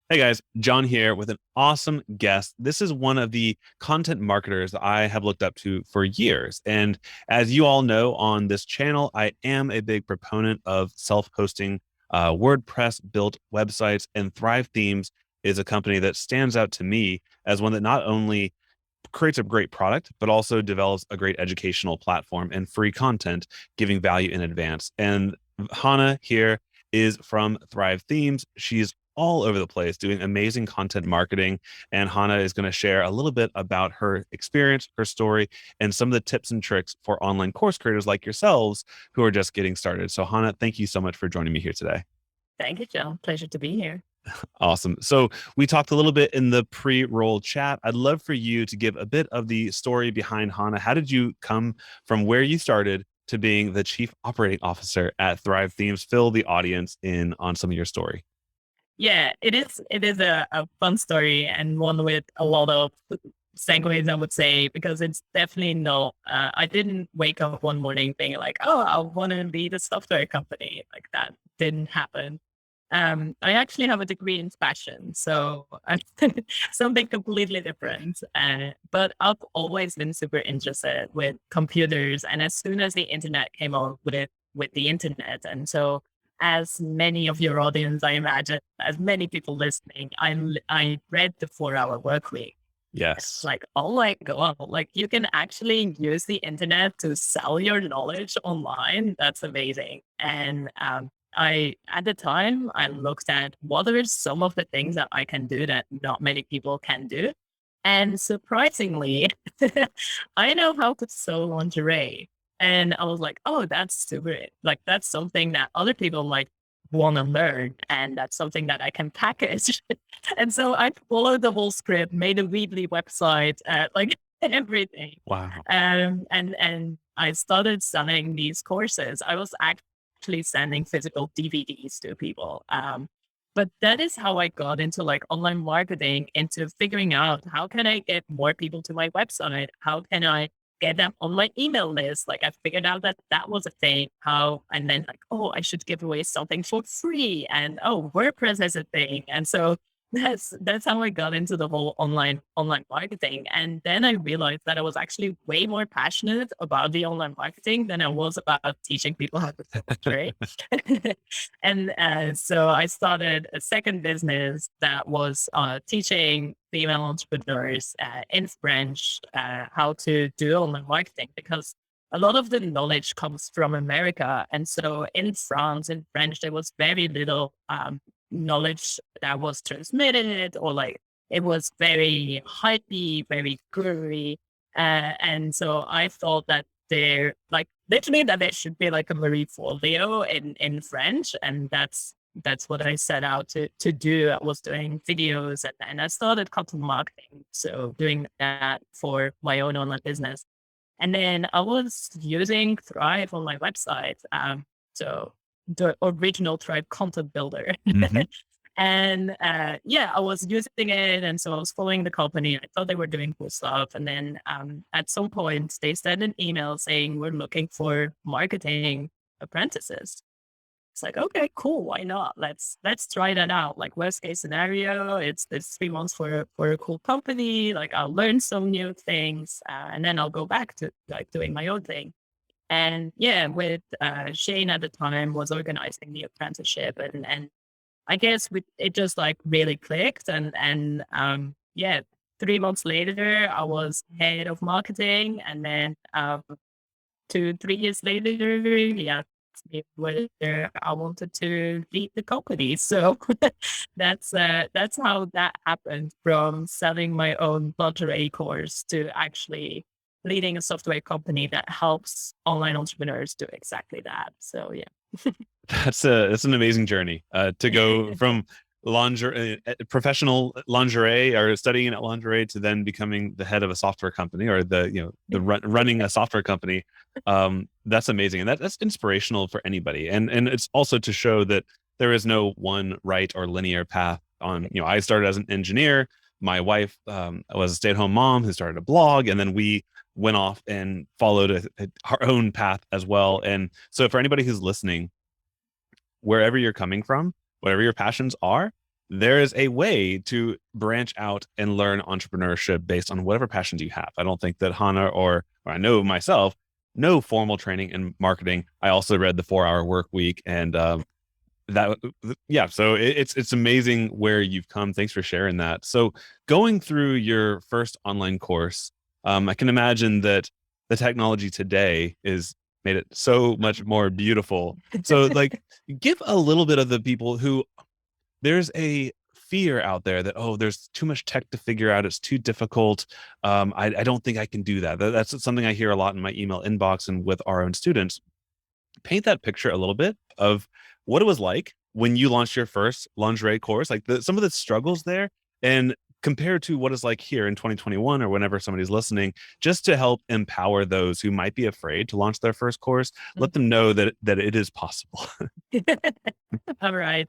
Hey guys, John here with an awesome guest. This is one of the content marketers I have looked up to for years. And as you all know on this channel, I am a big proponent of self-hosting WordPress built websites, and Thrive Themes is a company that stands out to me as one that not only creates a great product, but also develops a great educational platform and free content, giving value in advance. And Hanne here is from Thrive Themes. She's all over the place doing amazing content marketing. And Hanne is going to share a little bit about her experience, her story, and some of the tips and tricks for online course creators like yourselves who are just getting started. So, Hanne, thank you so much for joining me here today. Thank you, Joe. Pleasure to be here. Awesome. So we talked a little bit in the pre-roll chat. I'd love for you to give a bit of the story behind Hanne. How did you come from where you started to being the chief operating officer at Thrive Themes? Fill the audience in on some of your story. Yeah, it is a fun story and one with a lot of segues, I would say, because it's definitely no, I didn't wake up one morning being like, oh, I want to lead a software company. Like that didn't happen. I actually have a degree in fashion, so I'm something completely different. But I've always been super interested with computers, and as soon as the internet came out with the internet, and so as many of your audience, I imagine, as many people listening, I read the 4 Hour Work Week. It's Yes. like, oh my God, like you can actually use the internet to sell your knowledge online. That's amazing. And at the time, I looked at what are some of the things that I can do that not many people can do. And surprisingly, I know how to sew lingerie. And I was like, oh, that's super. Like, that's something that other people might want to learn. And that's something that I can package. And so I followed the whole script, made a weekly website, like everything. Wow. And I started selling these courses. I was actually sending physical DVDs to people. But that is how I got into like online marketing, into figuring out how can I get more people to my website? How can I get them on my email list? Like I figured out that that was a thing. How, and then like, oh, I should give away something for free. And oh, WordPress is a thing. And so that's how I got into the whole online marketing. And then I realized that I was actually way more passionate about the online marketing than I was about teaching people how to trade. And so I started a second business that was teaching female entrepreneurs in French how to do online marketing, because a lot of the knowledge comes from America. And so in France, in French, there was very little knowledge that was transmitted, or like it was very hypey, very guru. And so I thought that there, like literally, that there should be like a Marie Forleo in French, and that's what I set out to do. I was doing videos, and I started content marketing, so doing that for my own online business. And then I was using Thrive on my website. So the original Thrive content builder. Hmm. And yeah, I was using it. And so I was following the company. I thought they were doing cool stuff. And then at some point, they sent an email saying, we're looking for marketing apprentices. It's like, okay, cool. Why not? Let's try that out. Like worst case scenario, it's 3 months for a cool company. Like I'll learn some new things, and then I'll go back to like doing my own thing. And yeah, with Shane at the time was organizing the apprenticeship, and I guess it just like really clicked, and yeah, 3 months later I was head of marketing, and then 2, 3 years later, yeah, whether I wanted to lead the company. So that's how that happened, from selling my own lingerie course to actually leading a software company that helps online entrepreneurs do exactly that. So yeah. That's an amazing journey to go from lingerie, professional lingerie or studying at lingerie to then becoming the head of a software company, or running a software company. That's amazing, and that's inspirational for anybody. And it's also to show that there is no one right or linear path. I started as an engineer. My wife was a stay-at-home mom who started a blog, and then we went off and followed our own path as well. And so, for anybody who's listening, wherever you're coming from, whatever your passions are, there is a way to branch out and learn entrepreneurship based on whatever passions you have. I don't think that Hannah or I know myself, no formal training in marketing. I also read the 4 Hour Work Week, and that yeah, so it's amazing where you've come. Thanks for sharing that. So going through your first online course, I can imagine that the technology today is made it so much more beautiful. So like give a little bit of the people who there's a fear out there that, oh, there's too much tech to figure out, it's too difficult. I don't think I can do that. That's something I hear a lot in my email inbox and with our own students. Paint that picture a little bit of what it was like when you launched your first lingerie course, like some of the struggles there, and compared to what it's like here in 2021 or whenever somebody's listening, just to help empower those who might be afraid to launch their first course, let them know that it is possible. All right.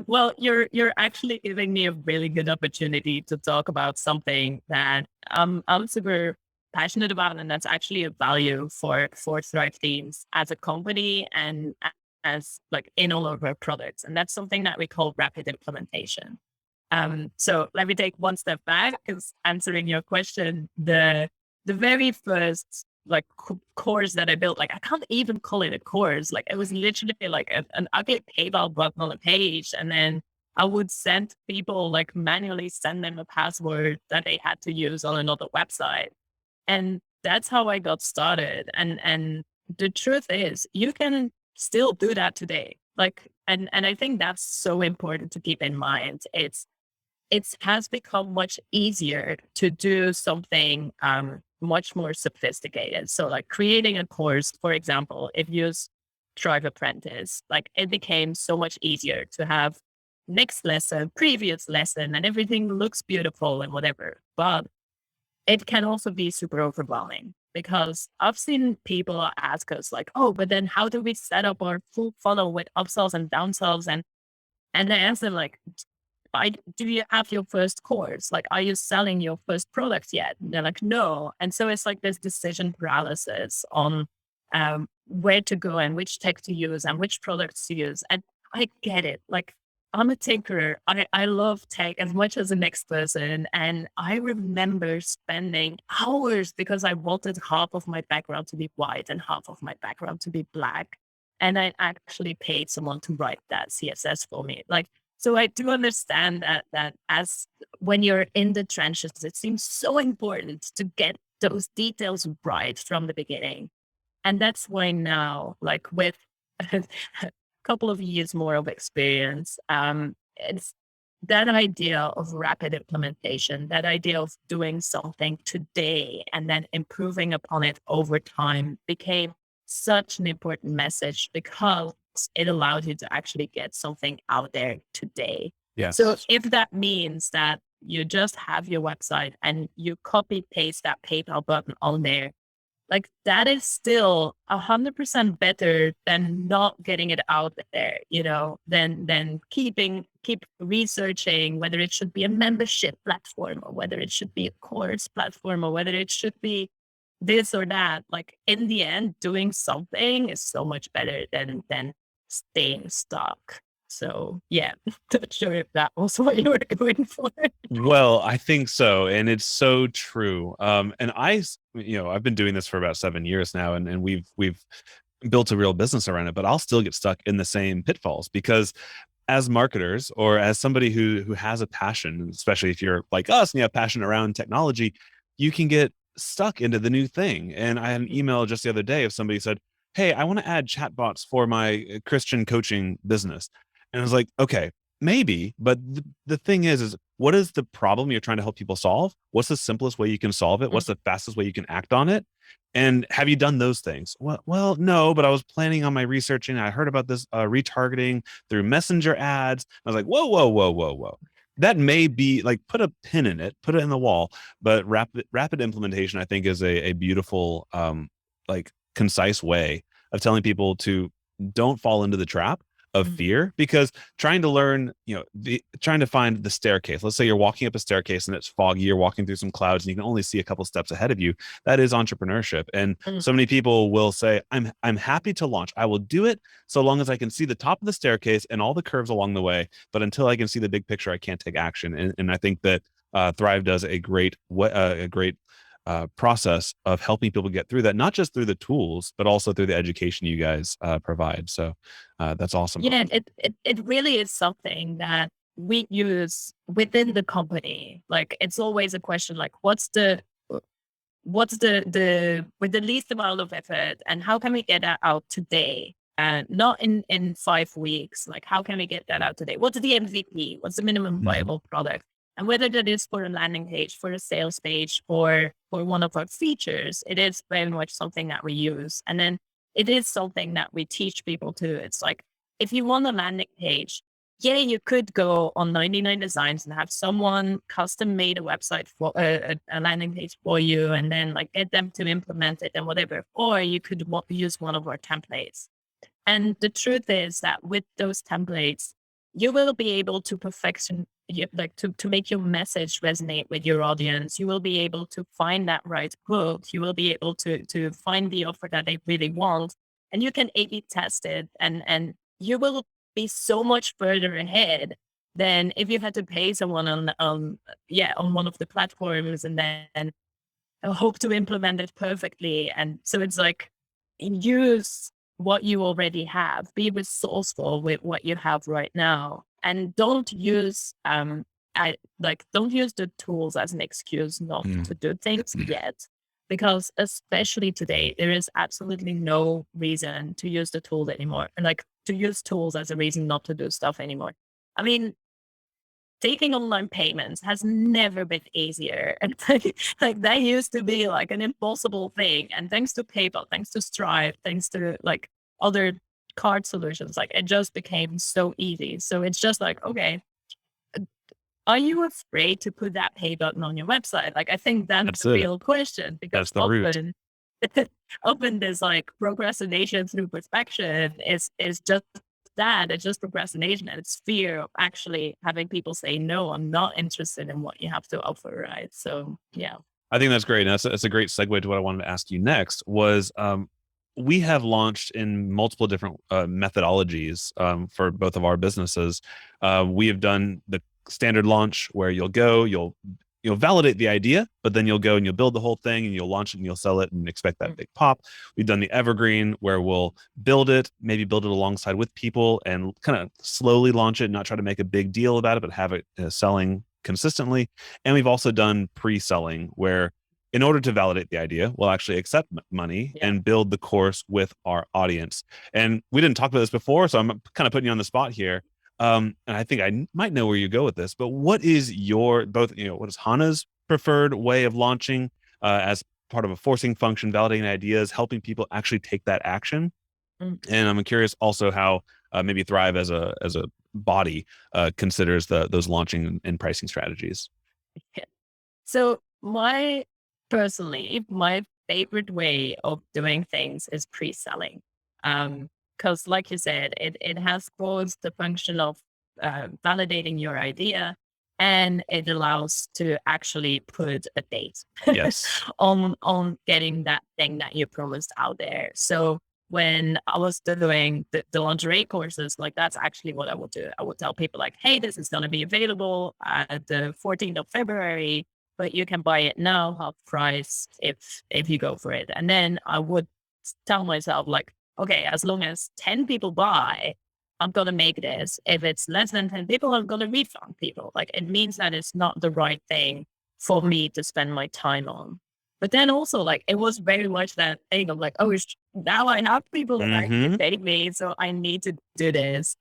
Well, you're actually giving me a really good opportunity to talk about something that I'm super passionate about, and that's actually a value for Thrive Teams as a company and as like in all of our products, and that's something that we call rapid implementation. So let me take one step back, because answering your question, the very first like course that I built, like I can't even call it a course. Like it was literally like an ugly PayPal button on a page. And then I would send people like manually send them a password that they had to use on another website. And that's how I got started. And the truth is you can still do that today. Like, and I think that's so important to keep in mind. It has become much easier to do something much more sophisticated. So like creating a course, for example, if you use Thrive Apprentice, like it became so much easier to have next lesson, previous lesson, and everything looks beautiful and whatever. But it can also be super overwhelming, because I've seen people ask us like, oh, but then how do we set up our full funnel with upsells and downsells? And I ask them like, do you have your first course? Like, are you selling your first product yet? And they're like, no. And so it's like this decision paralysis on where to go and which tech to use and which products to use. And I get it. Like, I'm a tinkerer. I love tech as much as the next person. And I remember spending hours because I wanted half of my background to be white and half of my background to be black. And I actually paid someone to write that CSS for me. Like, so I do understand that as when you're in the trenches, it seems so important to get those details right from the beginning. And that's why now, like with a couple of years more of experience, it's that idea of rapid implementation, that idea of doing something today and then improving upon it over time became such an important message, because it allowed you to actually get something out there today. So Yes. if that means that you just have your website and you copy paste that PayPal button on there, like that is still 100% better than not getting it out there, than keep researching whether it should be a membership platform or whether it should be a course platform or whether it should be this or that. Like in the end, doing something is so much better than staying stuck. So yeah, not sure if that was what you were going for. Well, I think so, and it's so true. And I've been doing this for about 7 years now, and we've built a real business around it. But I'll still get stuck in the same pitfalls because, as marketers or as somebody who has a passion, especially if you're like us and you have passion around technology, you can get stuck into the new thing. And I had an email just the other day of somebody said, "Hey, I want to add chatbots for my Christian coaching business." And I was like, "Okay, maybe, but the thing is what is the problem you're trying to help people solve? What's the simplest way you can solve it? What's the fastest way you can act on it? And have you done those things?" Well, no, but I was planning on my researching. I heard about this retargeting through messenger ads. I was like, whoa, whoa, whoa, whoa, whoa. That may be like, put a pin in it, put it in the wall. But rapid implementation, I think, is a beautiful, like concise way of telling people to don't fall into the trap of Mm. fear, because trying to learn, trying to find the staircase. Let's say you're walking up a staircase and it's foggy, you're walking through some clouds and you can only see a couple steps ahead of you. That is entrepreneurship. And Mm. so many people will say, I'm happy to launch. I will do it so long as I can see the top of the staircase and all the curves along the way. But until I can see the big picture, I can't take action. And I think that Thrive does a great process of helping people get through that, not just through the tools, but also through the education you guys provide. So that's awesome. Yeah, it really is something that we use within the company. Like it's always a question like what's the with the least amount of effort and how can we get that out today? And not in 5 weeks. Like how can we get that out today? What's the MVP? What's the minimum viable product? And whether that is for a landing page, for a sales page, or for one of our features, it is very much something that we use. And then it is something that we teach people too. It's like, if you want a landing page, yeah, you could go on 99 Designs and have someone custom made a website for a landing page for you and then like get them to implement it and whatever. Or you could use one of our templates. And the truth is that with those templates, you will be able to like to make your message resonate with your audience. You will be able to find that right hook. You will be able to find the offer that they really want, and you can A/B test it, and you will be so much further ahead than if you had to pay someone on one of the platforms and then hope to implement it perfectly. And so it's like, use what you already have, be resourceful with what you have right now, and don't use don't use the tools as an excuse not to do things yet, because especially today there is absolutely no reason to use the tool anymore, and like to use tools as a reason not to do stuff anymore. I mean, taking online payments has never been easier. And like that used to be like an impossible thing. And thanks to PayPal, thanks to Stripe, thanks to like other card solutions, like it just became so easy. So it's just like, okay, are you afraid to put that pay button on your website? Like, I think that's That's the it. real question, because That's the root. often this like procrastination through perfection is just that. It's just procrastination, and it's fear of actually having people say, no, I'm not interested in what you have to offer. Right. So yeah. I think that's great. And that's a great segue to what I wanted to ask you next was, we have launched in multiple different methodologies for both of our businesses. We have done the standard launch where you'll validate the idea, but then you'll go and you'll build the whole thing and you'll launch it and you'll sell it and expect that big pop. We've done the evergreen where we'll build it, maybe build it alongside with people and kind of slowly launch it, not try to make a big deal about it, but have it selling consistently. And we've also done pre-selling where, in order to validate the idea, we'll actually accept money and build the course with our audience. And we didn't talk about this before, so I'm kind of putting you on the spot here. And I think I might know where you go with this, but what is what is Hanne's preferred way of launching as part of a forcing function, validating ideas, helping people actually take that action? And I'm curious also how maybe Thrive as a body considers those launching and pricing strategies. Yeah. So my favorite way of doing things is pre-selling. Because like you said, it has both the function of validating your idea, and it allows to actually put a date Yes. on getting that thing that you promised out there. So when I was doing the lingerie courses, like that's actually what I would do. I would tell people like, hey, this is going to be available at the 14th of February, but you can buy it now, half price if you go for it. And then I would tell myself like, okay, as long as 10 people buy, I'm going to make this. If it's less than 10 people, I'm going to refund people. Like it means that it's not the right thing for me to spend my time on. But then also like, it was very much that thing of like, oh, now I have people that actually pay me, so I need to do this.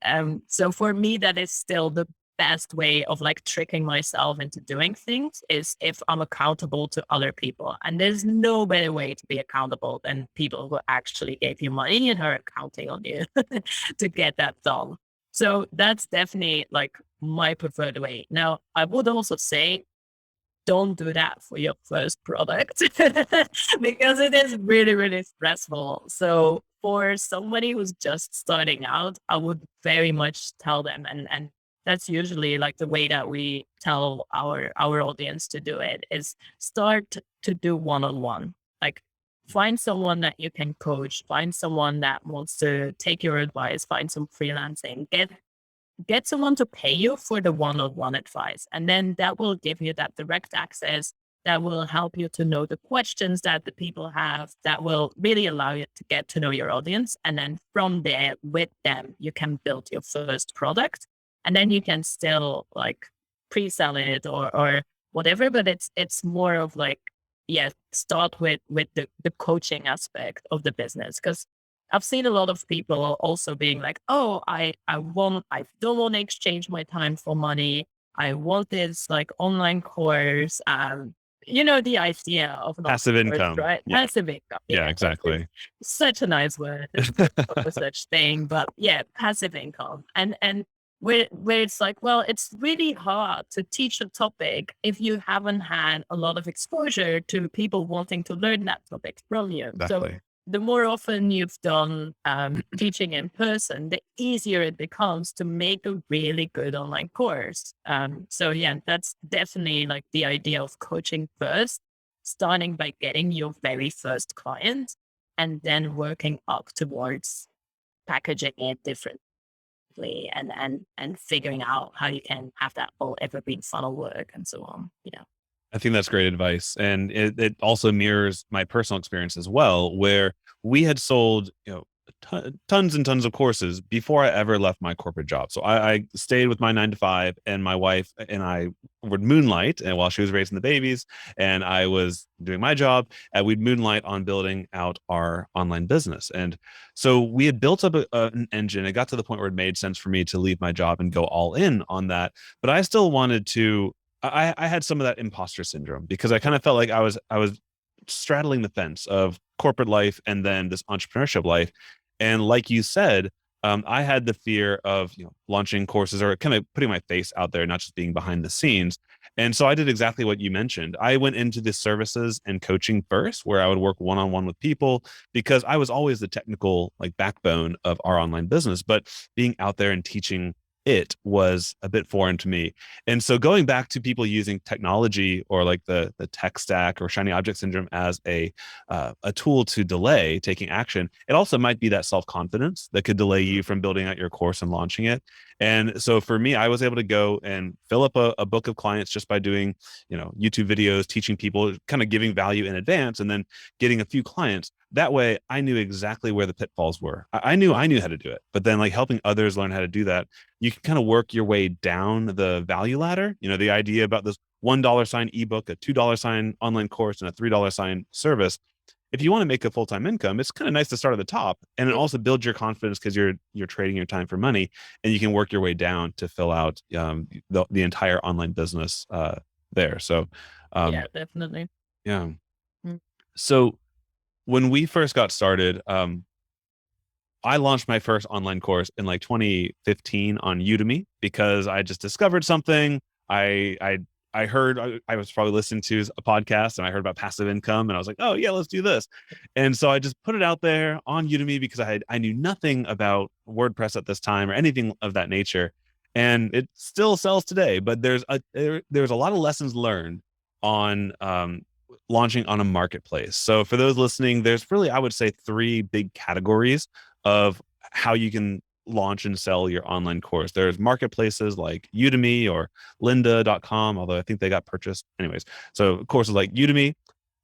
So for me, that is still the best way of like tricking myself into doing things, is if I'm accountable to other people. And there's no better way to be accountable than people who actually gave you money and are accounting on you to get that done. So that's definitely like my preferred way. Now, I would also say, don't do that for your first product because it is really, really stressful. So for somebody who's just starting out, I would very much tell them, and that's usually like the way that we tell our audience to do it, is start to do one-on-one. Like, find someone that you can coach, find someone that wants to take your advice, find some freelancing, get someone to pay you for the one-on-one advice. And then that will give you that direct access, that will help you to know the questions that the people have, that will really allow you to get to know your audience. And then from there, with them, you can build your first product. And then you can still like pre-sell it or whatever. But it's more of like, yeah, start with the coaching aspect of the business. Because I've seen a lot of people also being like, oh, I don't want to exchange my time for money. I want this like online course. The idea of an Passive online course, income. right? Yeah. Passive income. Yeah, Yeah, exactly. it's such a nice word. There's no such thing, but yeah, passive income. And where it's like, well, it's really hard to teach a topic if you haven't had a lot of exposure to people wanting to learn that topic from you. So Exactly. the more often you've done teaching in person, the easier it becomes to make a really good online course. So yeah, that's definitely like the idea of coaching first, starting by getting your very first client and then working up towards packaging it differently and figuring out how you can have that whole evergreen funnel work and so on. I think that's great advice. And it also mirrors my personal experience as well, where we had sold, tons and tons of courses before I ever left my corporate job. So I stayed with my 9 to 5, and my wife and I would moonlight, and while she was raising the babies and I was doing my job, and we'd moonlight on building out our online business. And so we had built up an engine. It got to the point where it made sense for me to leave my job and go all in on that. But I still wanted to I had some of that imposter syndrome because I kind of felt like I was straddling the fence of corporate life and then this entrepreneurship life. And like you said, I had the fear of launching courses or kind of putting my face out there, not just being behind the scenes. And so I did exactly what you mentioned. I went into the services and coaching first, where I would work one-on-one with people because I was always the technical like backbone of our online business. But being out there and teaching it was a bit foreign to me. And so going back to people using technology or like the tech stack or shiny object syndrome as a tool to delay taking action, it also might be that self-confidence that could delay you from building out your course and launching it. And so for me, I was able to go and fill up a book of clients just by doing, YouTube videos, teaching people, kind of giving value in advance, and then getting a few clients. That way I knew exactly where the pitfalls were. I knew how to do it, but then like helping others learn how to do that, you can kind of work your way down the value ladder. The idea about this $1 sign ebook, a $2 sign online course, and a $3 sign service. If you want to make a full-time income, it's kind of nice to start at the top and it also builds your confidence because you're trading your time for money, and you can work your way down to fill out the entire online business there. So Yeah, um, definitely. yeah. Mm. So when we first got started, I launched my first online course in like 2015 on Udemy because I just discovered something. I heard I was probably listening to a podcast and I heard about passive income and I was like, oh yeah, let's do this. And so I just put it out there on Udemy because I knew nothing about WordPress at this time or anything of that nature. And it still sells today, but there's a lot of lessons learned on launching on a marketplace. So for those listening, there's really, I would say, 3 big categories of how you can launch and sell your online course. There's marketplaces like Udemy or lynda.com, although I think they got purchased. Anyways, so courses like Udemy,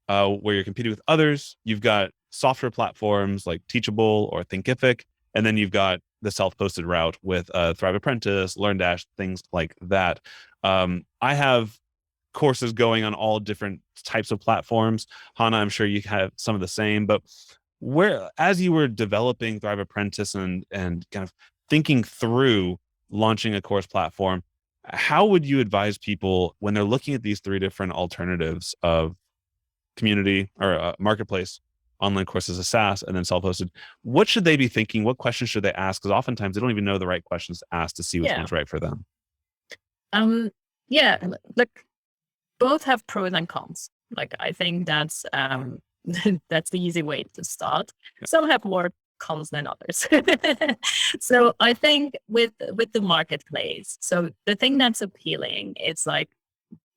where you're competing with others. You've got software platforms like Teachable or Thinkific, and then you've got the self-posted route with Thrive Apprentice, LearnDash, things like that. I have courses going on all different types of platforms. Hanne, I'm sure you have some of the same, but where, as you were developing Thrive Apprentice and kind of thinking through launching a course platform, how would you advise people when they're looking at these 3 different alternatives of community or marketplace, online courses, a SaaS, and then self-hosted? What should they be thinking? What questions should they ask? Because oftentimes they don't even know the right questions to ask to see which Yeah. one's right for them. Yeah. Look, both have pros and cons. Like, I think that's that's the easy way to start. Some have more comes than others. So I think with the marketplace, so the thing that's appealing, it's like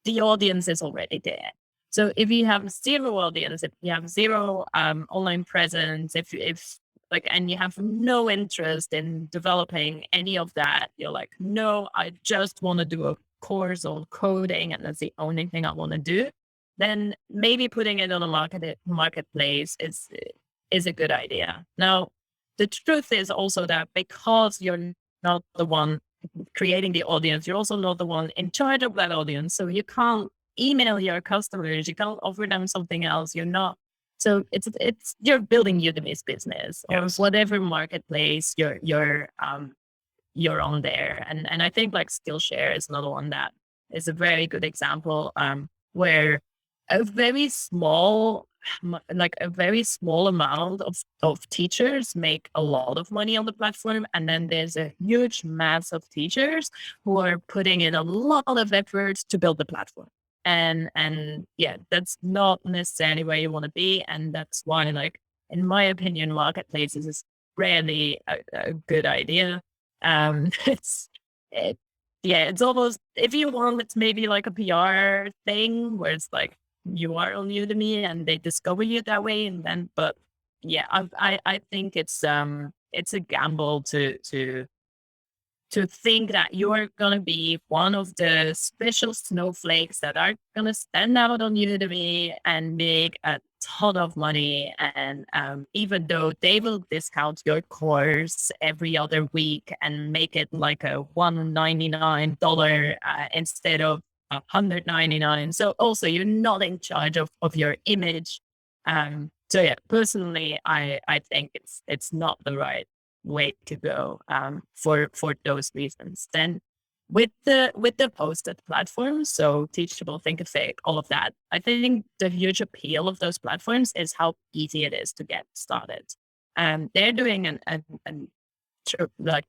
the audience is already there. So if you have zero audience, if you have zero online presence, if like, and you have no interest in developing any of that, you're like, no, I just want to do a course on coding, and that's the only thing I want to do. Then maybe putting it on a marketplace is a good idea. Now, the truth is also that because you're not the one creating the audience, you're also not the one in charge of that audience. So you can't email your customers, you can't offer them something else. You're not. So it's you're building Udemy's business or Yes. whatever marketplace you're on there. And I think like Skillshare is another one that is a very good example where a very small like a very small amount of teachers make a lot of money on the platform. And then there's a huge mass of teachers who are putting in a lot of effort to build the platform. And yeah, that's not necessarily where you want to be. And that's why, like, in my opinion, marketplaces is rarely a good idea. It's it, yeah, it's almost, if you want, it's maybe like a PR thing where it's like you are on Udemy and they discover you that way, and then, but yeah, I think it's a gamble to think that you're going to be one of the special snowflakes that are going to stand out on Udemy and make a ton of money. And even though they will discount your course every other week and make it like a $199 instead of $199. So also you're not in charge of your image. So yeah, personally, I think it's not the right way to go for those reasons. Then with the hosted platforms, so Teachable, Thinkific, all of that, I think the huge appeal of those platforms is how easy it is to get started. They're doing like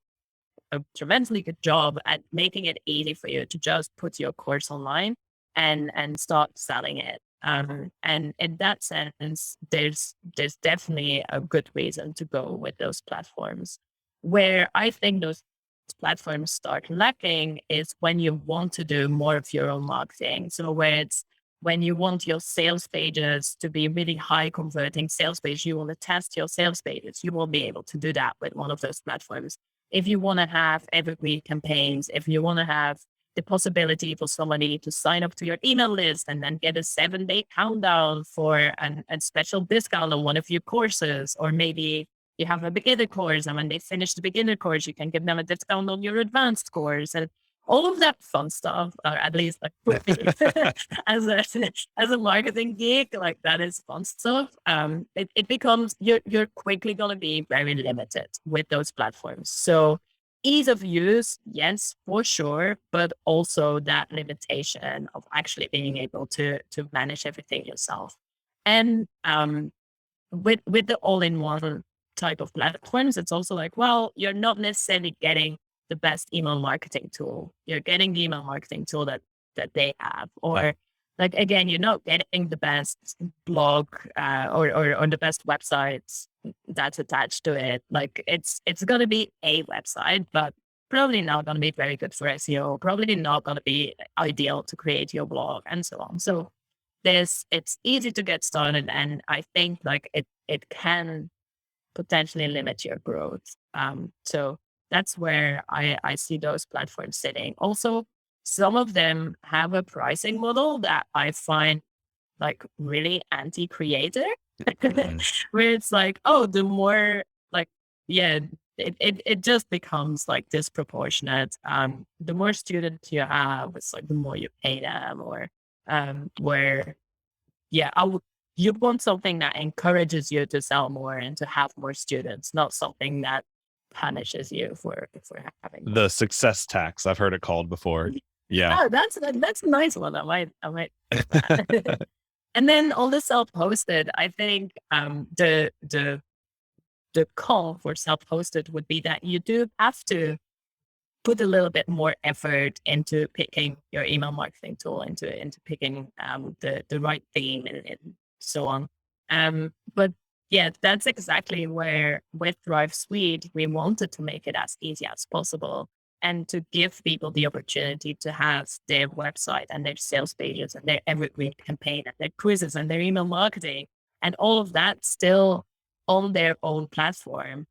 a tremendously good job at making it easy for you to just put your course online and start selling it. And in that sense, there's definitely a good reason to go with those platforms. Where I think those platforms start lacking is when you want to do more of your own marketing. So where it's when you want your sales pages to be really high converting sales pages, you want to test your sales pages. You will be able to do that with one of those platforms. If you want to have evergreen campaigns, if you want to have the possibility for somebody to sign up to your email list and then get a 7-day countdown for a special discount on one of your courses, or maybe you have a beginner course and when they finish the beginner course, you can give them a discount on your advanced course, and all of that fun stuff, or at least like as a marketing geek, like that is fun stuff. It becomes, you're quickly going to be very limited with those platforms. So ease of use, yes, for sure, but also that limitation of actually being able to manage everything yourself. And with the all-in-one type of platforms, it's also like, well, you're not necessarily getting the best email marketing tool. You're getting the email marketing tool that they have, or like, again, you're not getting the best blog or the best websites that's attached to it. Like it's going to be a website, but probably not going to be very good for SEO, probably not going to be ideal to create your blog, and so on. So it's easy to get started. And I think like it can potentially limit your growth. So that's where I see those platforms sitting. Also, some of them have a pricing model that I find like really anti-creator, where it's like, oh, the more like, yeah, it just becomes like disproportionate. The more students you have, it's like the more you pay them, or where, yeah, you want something that encourages you to sell more and to have more students, not something that punishes you for having more. The success tax, I've heard it called before. Yeah. Oh, that's a nice one. I might take that. And then on the self-hosted, I think the call for self-hosted would be that you do have to put a little bit more effort into picking your email marketing tool, into picking the right theme, and so on. But Yeah, that's exactly where with Thrive Suite, we wanted to make it as easy as possible and to give people the opportunity to have their website and their sales pages and their evergreen campaign and their quizzes and their email marketing and all of that still on their own platform,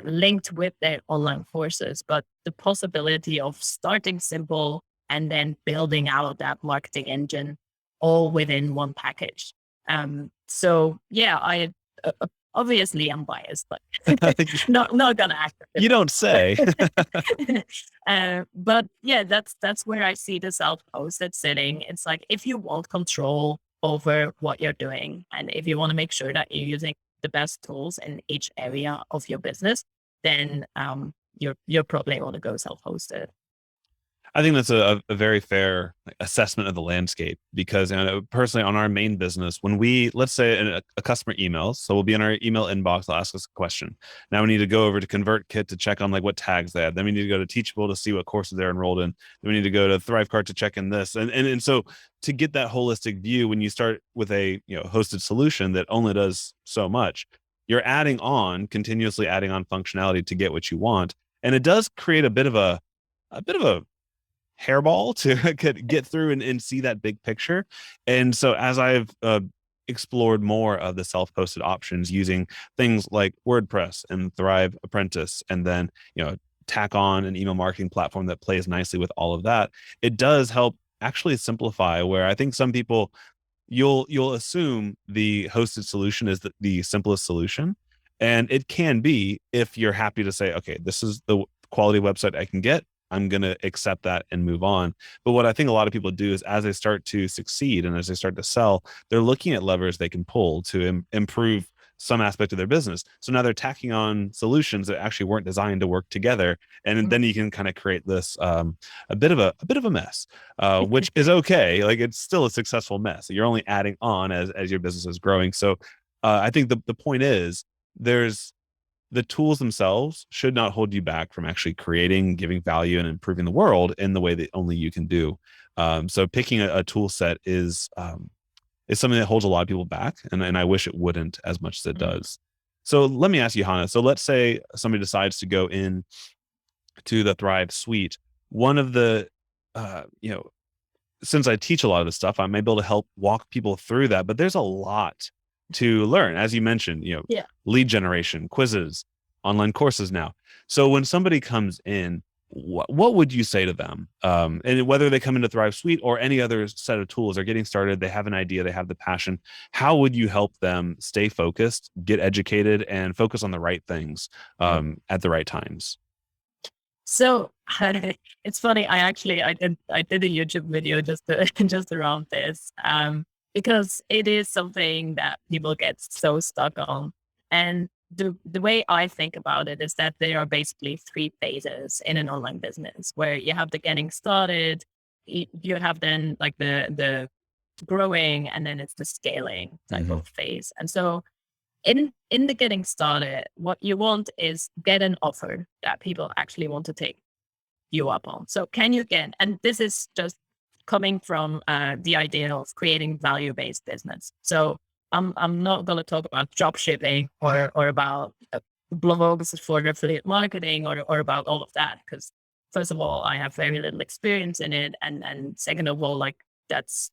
linked with their online courses. But the possibility of starting simple and then building out that marketing engine all within one package. So yeah, obviously I'm biased, but not gonna act. You don't say. But yeah, that's where I see the self-hosted sitting. It's like if you want control over what you're doing, and if you want to make sure that you're using the best tools in each area of your business, then you're probably want to go self-hosted. I think that's a very fair assessment of the landscape because personally on our main business, when let's say a customer emails, so we'll be in our email inbox, they'll ask us a question. Now we need to go over to ConvertKit to check on like what tags they have. Then we need to go to Teachable to see what courses they're enrolled in. Then we need to go to ThriveCart to check in this. And so to get that holistic view, when you start with a hosted solution that only does so much, you're continuously adding on functionality to get what you want. And it does create a bit of a hairball to get through and see that big picture. And so as I've explored more of the self-hosted options using things like WordPress and Thrive Apprentice, and then tack on an email marketing platform that plays nicely with all of that, it does help actually simplify, where I think some people, you'll assume the hosted solution is the simplest solution. And it can be, if you're happy to say, okay, this is the quality website I can get, I'm going to accept that and move on. But what I think a lot of people do is as they start to succeed and as they start to sell, they're looking at levers they can pull to improve some aspect of their business. So now they're tacking on solutions that actually weren't designed to work together. And then you can kind of create this a bit of a mess, which is okay. Like it's still a successful mess. You're only adding on as your business is growing. So I think the point is the tools themselves should not hold you back from actually creating, giving value, and improving the world in the way that only you can do. So picking a tool set is something that holds a lot of people back, and I wish it wouldn't as much as it does. So let me ask you, Hanne. So let's say somebody decides to go in to the Thrive Suite. One of the, since I teach a lot of this stuff, I may be able to help walk people through that. But there's a lot to learn, as you mentioned. Yeah. Lead generation, quizzes, online courses now. So when somebody comes in, what would you say to them? And whether they come into Thrive Suite or any other set of tools, they're getting started, they have an idea, they have the passion. How would you help them stay focused, get educated, and focus on the right things at the right times? So it's funny. I did a YouTube video just around this, because it is something that people get so stuck on. And the way I think about it is that there are basically three phases in an online business, where you have the getting started, you have then like the growing, and then it's the scaling type of phase. And so in the getting started, what you want is get an offer that people actually want to take you up on. So can you get, and this is just coming from the idea of creating value-based business. So I'm not going to talk about drop shipping or about blogs for affiliate marketing or about all of that, because first of all, I have very little experience in it, and second of all, like that's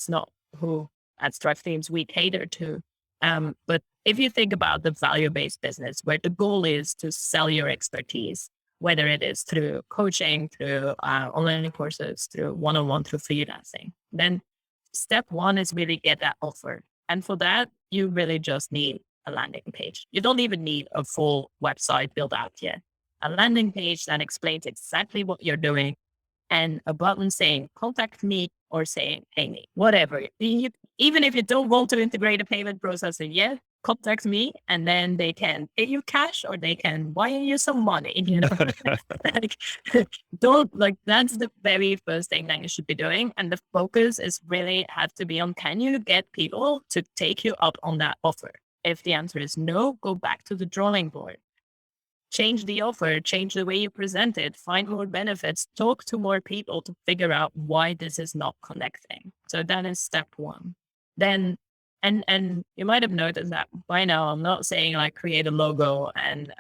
not who at Thrive Themes we cater to. But if you think about the value-based business, where the goal is to sell your expertise, whether it is through coaching, through online courses, through one-on-one, through freelancing, then step one is really get that offer. And for that, you really just need a landing page. You don't even need a full website built out yet. A landing page that explains exactly what you're doing, and a button saying contact me or saying pay me, whatever. Even if you don't want to integrate a payment processor yet, contact me, and then they can pay you cash or they can wire you some money. Like, that's the very first thing that you should be doing. And the focus is really have to be on, can you get people to take you up on that offer? If the answer is no, go back to the drawing board. Change the offer, change the way you present it, find more benefits, talk to more people to figure out why this is not connecting. So that is step one. Then And you might have noticed that by now I'm not saying like create a logo and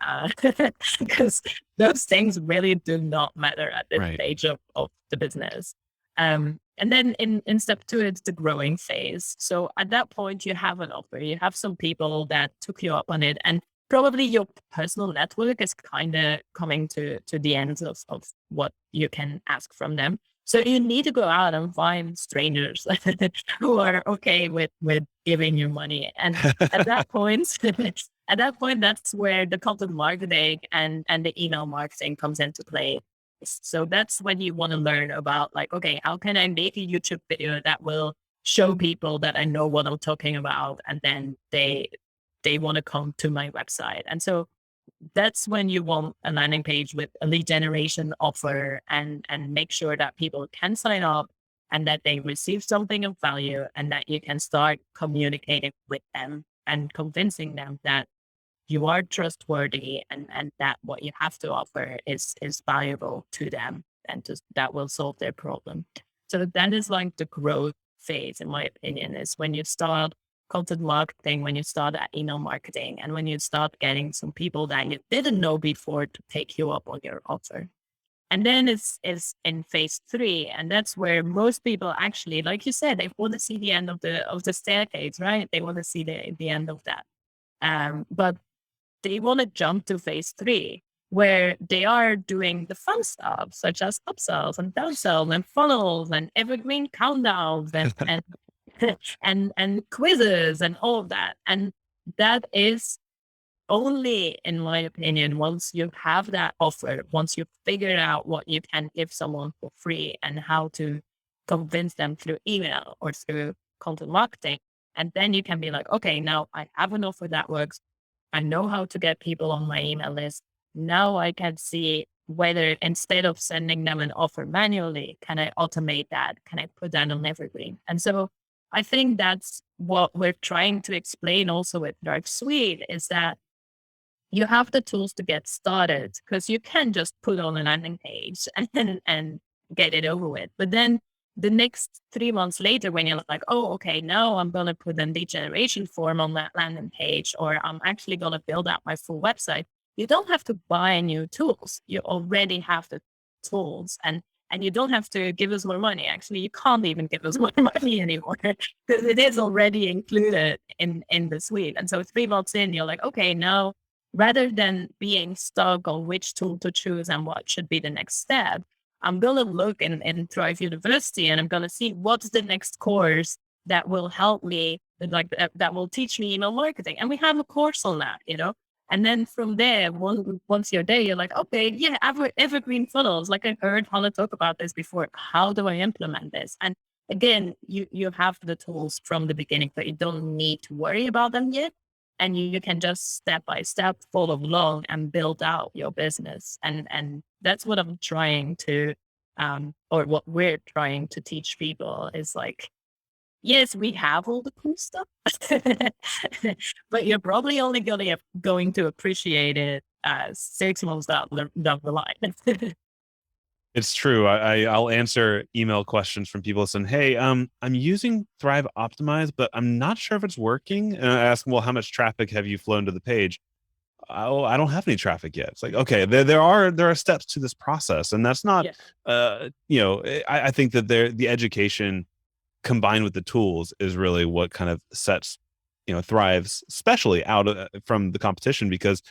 because those things really do not matter at this Right. stage of the business. And then in step two, it's the growing phase. So at that point, you have an offer, you have some people that took you up on it, and probably your personal network is kind of coming to the ends of what you can ask from them. So you need to go out and find strangers who are okay with giving you money. And at that point, at that point, that's where the content marketing and the email marketing comes into play. So that's when you want to learn about like, okay, how can I make a YouTube video that will show people that I know what I'm talking about, and then they want to come to my website. And so that's when you want a landing page with a lead generation offer and make sure that people can sign up and that they receive something of value and that you can start communicating with them and convincing them that you are trustworthy and that what you have to offer is valuable to them and just that will solve their problem. So that is like the growth phase, in my opinion, is when you start content marketing, when you start at email marketing, and when you start getting some people that you didn't know before to take you up on your offer. And then it's in phase three, and that's where most people actually, like you said, they want to see the end of the staircase, right? They want to see the end of that. But they want to jump to phase three, where they are doing the fun stuff, such as upsells and downsells and funnels and evergreen countdowns and quizzes and all of that. And that is only, in my opinion, once you have that offer, once you've figured out what you can give someone for free and how to convince them through email or through content marketing. And then you can be like, okay, now I have an offer that works. I know how to get people on my email list. Now I can see whether instead of sending them an offer manually, can I automate that? Can I put that on evergreen? And so I think that's what we're trying to explain also with Dark Suite is that you have the tools to get started because you can just put on a landing page and get it over with. But then the next 3 months later, when you're like, oh, okay, now I'm going to put a lead generation form on that landing page, or I'm actually going to build out my full website, you don't have to buy new tools. You already have the tools and you don't have to give us more money. Actually, you can't even give us more money anymore because it is already included in the suite. And so 3 months in, you're like, okay, now rather than being stuck on which tool to choose and what should be the next step, I'm going to look in Thrive University and I'm going to see what's the next course that will help me, like that will teach me email marketing. And we have a course on that, you know? And then from there, once you're there, you're like, okay, yeah, evergreen funnels. Like I heard Hanne talk about this before. How do I implement this? And again, you have the tools from the beginning, but you don't need to worry about them yet. And you can just step by step follow along and build out your business. And that's what I'm trying to, or what we're trying to teach people is like, yes, we have all the cool stuff, but you're probably only going to appreciate it 6 months down the line. It's true. I'll answer email questions from people saying, "Hey, I'm using Thrive Optimize, but I'm not sure if it's working." And I ask them, "Well, how much traffic have you flown to the page?" "Oh, I don't have any traffic yet." It's like, okay, there are steps to this process, and that's not, Yeah. I think that the education combined with the tools is really what kind of sets Thrive's especially out from the competition because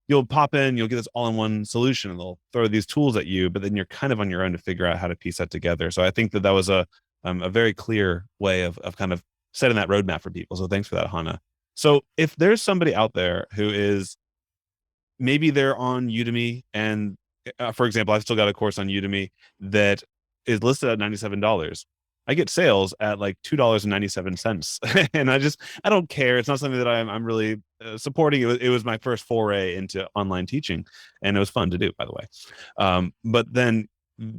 you'll pop in, you'll get this all-in-one solution, and they'll throw these tools at you, but then you're kind of on your own to figure out how to piece that together. So I think that was a very clear way of kind of setting that roadmap for people. So thanks for that, Hannah. So if there's somebody out there who is maybe they're on Udemy, and for example, I've still got a course on Udemy that is listed at $97. I get sales at like $2.97, and I don't care. It's not something that I'm really supporting. It was my first foray into online teaching, and it was fun to do, by the way. But then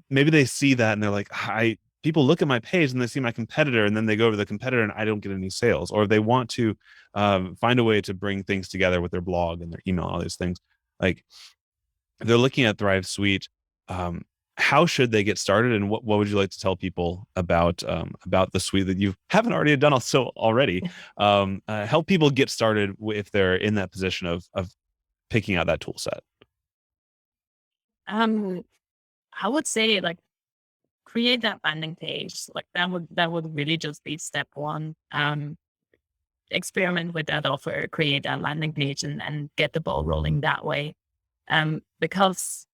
maybe they see that and they're like, people look at my page and they see my competitor, and then they go over to the competitor and I don't get any sales, or they want to find a way to bring things together with their blog and their email, all these things. Like they're looking at Thrive Suite. Um, how should they get started, and what would you like to tell people about the suite that you haven't already done also already? Help people get started if they're in that position of picking out that tool set. Um, I would say like create that landing page. Like that would really just be step one. Experiment with that offer, create that landing page, and get the ball rolling that way. Because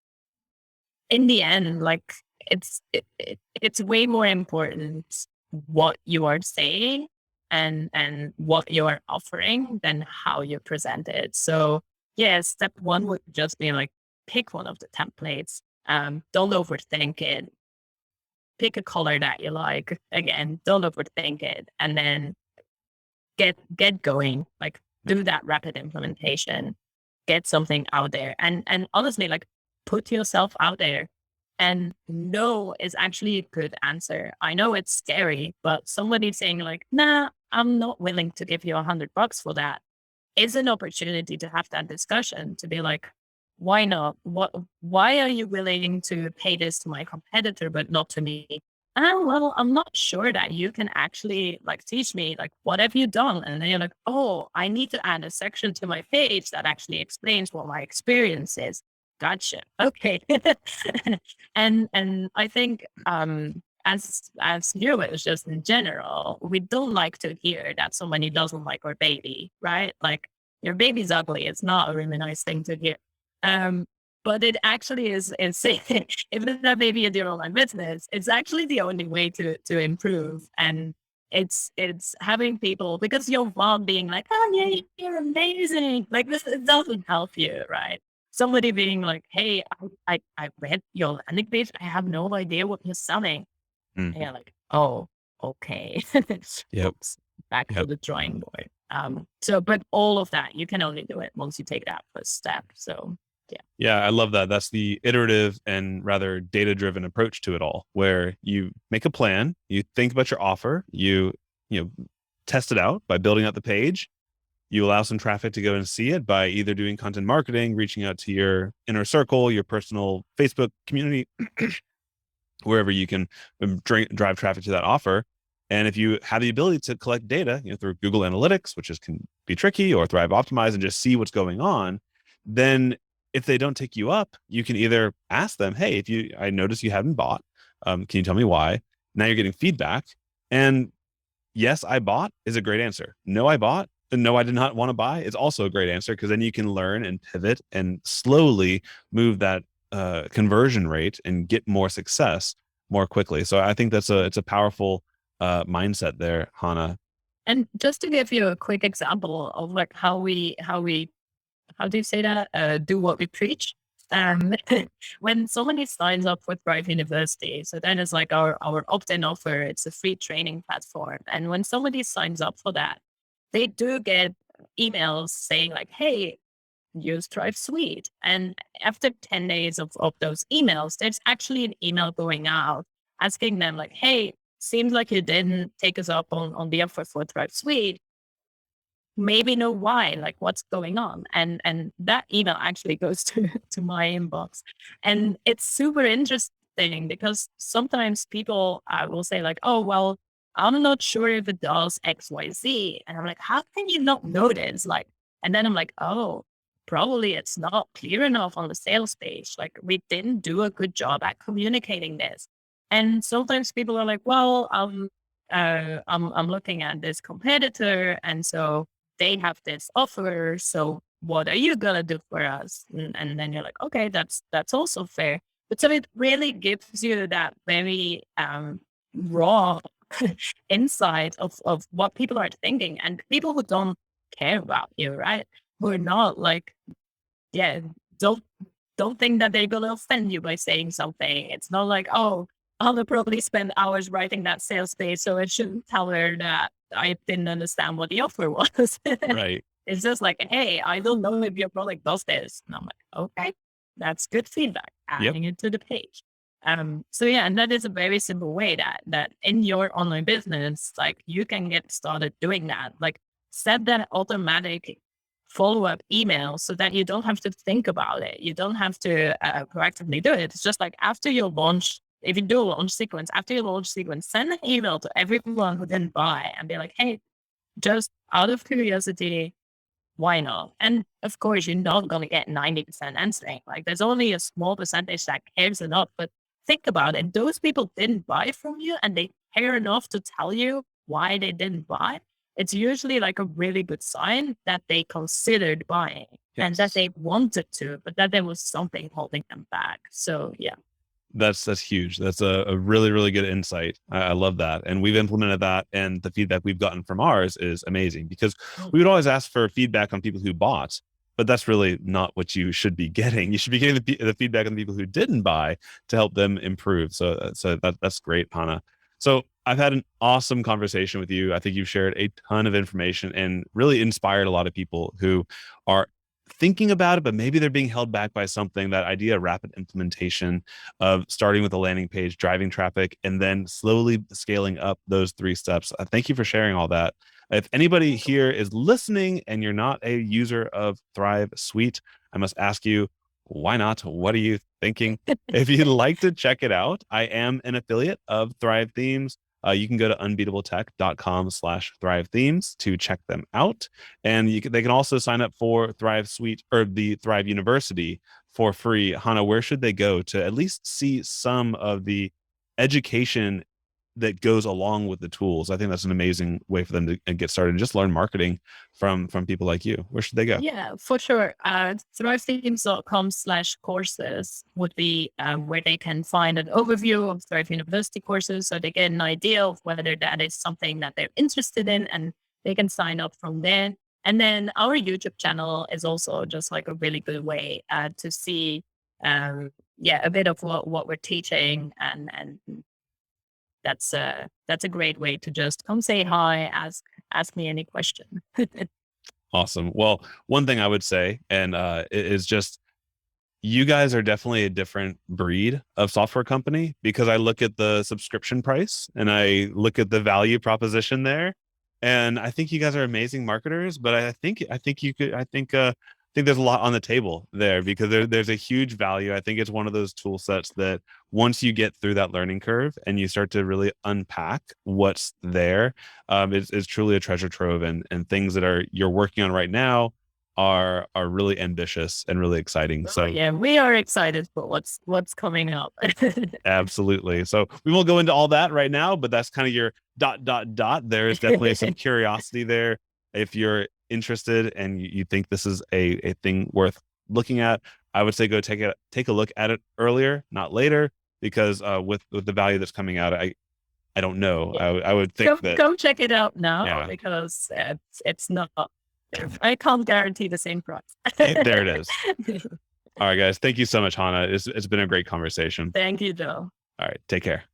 in the end, like it's way more important what you are saying and what you are offering than how you present it. So yeah, step one would just be like pick one of the templates. Don't overthink it. Pick a color that you like. Again, don't overthink it, and then get going. Like do that rapid implementation. Get something out there, and honestly, like put yourself out there. And no is actually a good answer. I know it's scary, but somebody saying like, "Nah, I'm not willing to give you $100 for that," is an opportunity to have that discussion to be like, why not? Why are you willing to pay this to my competitor, but not to me? Well, I'm not sure that you can actually like teach me, like, what have you done? And then you're like, oh, I need to add a section to my page that actually explains what my experience is. Gotcha. Okay. And I think as viewers, just in general, we don't like to hear that somebody doesn't like our baby, right? Like your baby's ugly. It's not a really nice thing to hear. Um, but it actually is if that baby is your online business, it's actually the only way to improve. And it's having people, because your mom being like, oh yeah, you're amazing. Like this, it doesn't help you, right? Somebody being like, hey, I read your landing page. I have no idea what you're selling. And Mhm. you're like, oh, okay. Yep. Oops, back to Yep. the drawing board. So, but all of that, you can only do it once you take that first step. So, yeah. Yeah, I love that. That's the iterative and rather data-driven approach to it all, where you make a plan, you think about your offer, you test it out by building out the page, you allow some traffic to go and see it by either doing content marketing, reaching out to your inner circle, your personal Facebook community, wherever you can drive traffic to that offer. And if you have the ability to collect data, through Google Analytics, which can be tricky, or Thrive Optimize, and just see what's going on, then if they don't take you up, you can either ask them, "Hey, I notice you haven't bought. Can you tell me why?" Now you're getting feedback, and yes, I bought is a great answer. No, I bought. And no, I did not want to buy. It's also a great answer, because then you can learn and pivot and slowly move that conversion rate and get more success more quickly. So I think it's a powerful mindset there, Hannah. And just to give you a quick example of like how do you say that? Do what we preach. Um, when somebody signs up with Thrive University, so then it's like our opt-in offer. It's a free training platform, and when somebody signs up for that, they do get emails saying like, "Hey, use Thrive Suite." And after 10 days of those emails, there's actually an email going out asking them like, "Hey, seems like you didn't take us up on the offer for Thrive Suite. Maybe know why, like what's going on." And that email actually goes to my inbox. And it's super interesting because sometimes people will say like, oh well, I'm not sure if it does XYZ. And I'm like, how can you not know this? Like, and then I'm like, oh, probably it's not clear enough on the sales page. Like we didn't do a good job at communicating this. And sometimes people are like, well, I'm looking at this competitor, and so they have this offer. So what are you gonna do for us? And then you're like, okay, that's also fair. But so it really gives you that very raw insight of what people are thinking, and people who don't care about you, right? Who are not like, yeah, don't don't think that they're gonna offend you by saying something. It's not like, oh, I'll probably spend hours writing that sales page, so I shouldn't tell her that I didn't understand what the offer was. Right. It's just like, hey, I don't know if your product does this. And I'm like, okay, that's good feedback. Yep. Adding it to the page. So yeah, and that is a very simple way that in your online business, like you can get started doing that. Like set that automatic follow-up email so that you don't have to think about it. You don't have to proactively do it. It's just like after your launch, if you do a launch sequence, after your launch sequence, send an email to everyone who didn't buy and be like, hey, just out of curiosity, why not? And of course, you're not going to get 90% answering. Like there's only a small percentage that cares enough. But think about it. Those people didn't buy from you and they care enough to tell you why they didn't buy. It's usually like a really good sign that they considered buying and that they wanted to, but that there was something holding them back. So yeah. That's huge. That's a really, really good insight. I love that. And we've implemented that. And the feedback we've gotten from ours is amazing because we would always ask for feedback on people who bought, but that's really not what you should be getting. You should be getting the feedback on the people who didn't buy to help them improve. So that's great, Hanne. So I've had an awesome conversation with you. I think you've shared a ton of information and really inspired a lot of people who are thinking about it, but maybe they're being held back by something, that idea of rapid implementation of starting with a landing page, driving traffic, and then slowly scaling up those 3 steps. Thank you for sharing all that. If anybody here is listening and you're not a user of Thrive Suite, I must ask you, why not? What are you thinking? If you'd like to check it out, I am an affiliate of Thrive Themes. You can go to unbeatabletech.com/Thrive Themes to check them out. And they can also sign up for Thrive Suite or the Thrive University for free. Hanne, where should they go to at least see some of the education that goes along with the tools? I think that's an amazing way for them to get started and just learn marketing from people like you. Where should they go? Yeah, for sure. ThriveThemes.com/courses would be where they can find an overview of Thrive University courses, so they get an idea of whether that is something that they're interested in, and they can sign up from there. And then our YouTube channel is also just like a really good way to see, a bit of what we're teaching, and that's a great way to just come say hi, ask me any question. Awesome. Well, one thing I would say, and is just, you guys are definitely a different breed of software company, because I look at the subscription price and I look at the value proposition there, and I think you guys are amazing marketers. But I think there's a lot on the table there, because there's a huge value. I think it's one of those tool sets that once you get through that learning curve and you start to really unpack what's there, it's truly a treasure trove, and things that you're working on right now are really ambitious and really exciting. So yeah, we are excited for what's coming up. absolutely. So we won't go into all that right now, but that's kind of your ... There is definitely some curiosity there. If you're interested and you think this is a thing worth looking at, I would say go take a look at it earlier, not later, because with the value that's coming out, I don't know. I would think come check it out now, because it's not. I can't guarantee the same price. There it is. All right, guys. Thank you so much, Hanne. It's been a great conversation. Thank you, Joe. All right. Take care.